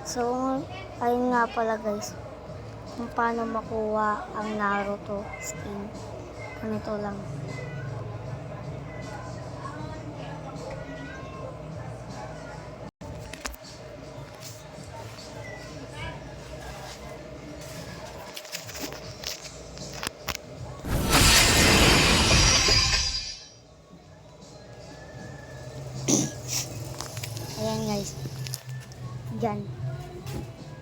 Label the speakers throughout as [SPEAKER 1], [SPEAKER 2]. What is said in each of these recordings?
[SPEAKER 1] So, ayun nga pala guys, kung paano makuha ang Naruto skin. Ganito lang. Ayan guys. Diyan.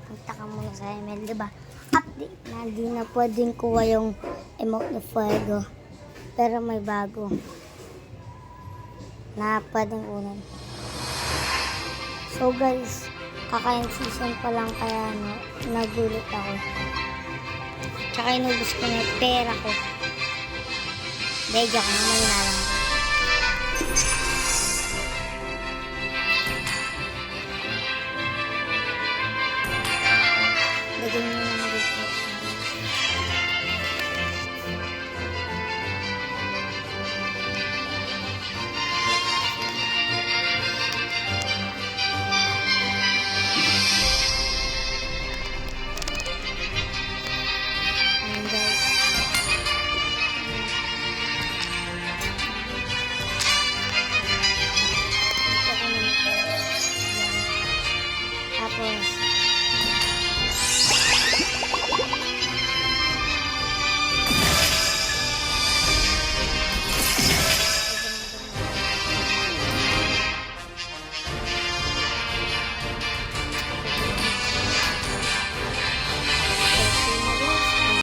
[SPEAKER 1] Punta ka muna sa ML, diba? Update na di na pwedeng kuha yung emote ni Fuego. Pero may bago na pwedeng unan. So guys, kakain season pa lang kaya nagulit ako. Tsaka inubos ko na yung pera ko. Dahil ako naman na lang.